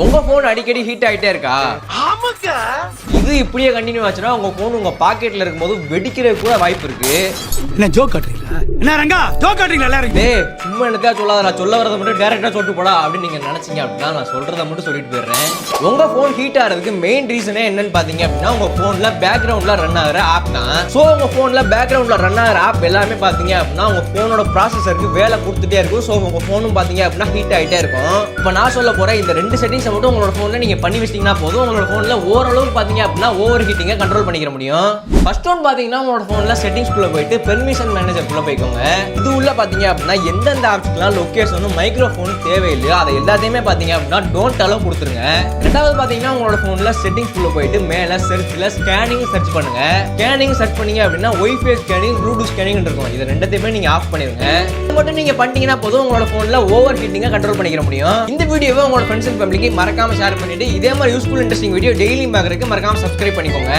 உங்க போன் அடிக்கடி ஹீட் ஆயிட்டே இருக்கா? ஆமாங்க. இது இப்படியே கண்டினியூ ஆச்சுன்னா உங்க போன் உங்க பாக்கெட்ல இருக்கும்போது வெடிக்கிறது கூட வாய்ப்பு இருக்கு. என்ன ஜோக் காட்டுறீங்களா? என்ன ரங்கா ஜோக் காட்டுறீங்களா எல்லாரும்? டேய் சும்மா என்னதா சொல்லாத, நான் சொல்ல வரத மட்டும் டைரக்டா சொல்லிட்டு போடா அப்படின்னு நீங்க நினைச்சீங்க அப்படின்னா நான் சொல்றத மட்டும் சொல்லிட்டு போயிடுறேன். உங்க போன் ஹீட் ஆகிறதுக்கு மெயின் ரீசனே என்னன்னு பாத்தீங்க அப்படின்னா உங்க போன்ல பேக்ரவுண்ட்ல ரன் ஆகிற ஆப் தான். சோ உங்க போன்ல பேக்ரவுண்ட்ல ரன் ஆகிற ஆப் எல்லாமே பாத்தீங்க அப்படின்னா உங்க போனோட ப்ராசஸருக்கு வேலை கொடுத்துட்டே இருக்கும். சோ உங்க போனும் பாத்தீங்க அப்படின்னா ஹீட் ஆயிட்டே இருக்கும். இப்போ நான் சொல்ல போற இந்த ரெண்டு செட்டிங்ஸ் மட்டும் உங்களோட போன்ல நீங்க பண்ணி வச்சிட்டீங்கன்னா போதும், உங்களோட போன்ல ஓரளவு பாத்தீங்க அப்படின்னா ஓவர் ஹீட்டிங்கை கண்ட்ரோல் பண்ணிக்க முடியும். ஃபர்ஸ்ட் ஒன் பாத்தீங்கன்னா உங்களோட போன்ல செட்டிங்ஸ் குள்ள போயிட்டு பெர்மிஷன் மேனேஜர் குள்ள போய்க்கோங்க. இது உள்ள பாத்தீங்க அப்படின்னா எந்தெந்த ஆப்ஸ்க்குலாம் லொகேஷனும் மைக்ரோஃபோனும் தேவையில்லையோ அதை எல்லாத்தையுமே பாத்தீங்க அப்படின்னா டோன்ட் அலோ கொடுத்துருங்க. ரெண்டாவது பாத்தீங்கன்னா உங்களோட போன்ல செட்டிங்ஸ் குள்ள போயிட்டு மேல சர்ச்ல ஸ்கேனிங் சர்ச் பண்ணுங்க. ஸ்கேனிங் சர்ச் பண்ணீங்க அப்படின்னா ஒய்ஃபை ஸ்கேனிங், ப்ளூடூத் ஸ்கேனிங் இருக்கும். இது ரெண்டுத்தையுமே நீங்க ஆஃப் பண்ணிருங்க. இது மட்டும் நீங்க பண்ணிட்டீங்கன்னா போதும், உங்களோட போன்ல ஓவர் ஹீட்டிங்கை கண்ட்ரோல் பண்ணிக்க முடியும். இந்த வீடியோவை உங்களோட ஃப்ரெண்ட்ஸ் அண்ட் ஃபேமிலிக்கு மறக்காம ஷேர் பண்ணிட்டு இதே மாதிரி யூஸ்ஃபுல் இன்ட்ரெஸ்டிங் வீடியோ டெய்லி பார்க்கறதுக்கு மறக்காம சப்ஸ்கிரைப் பண்ணிக்கோங்க.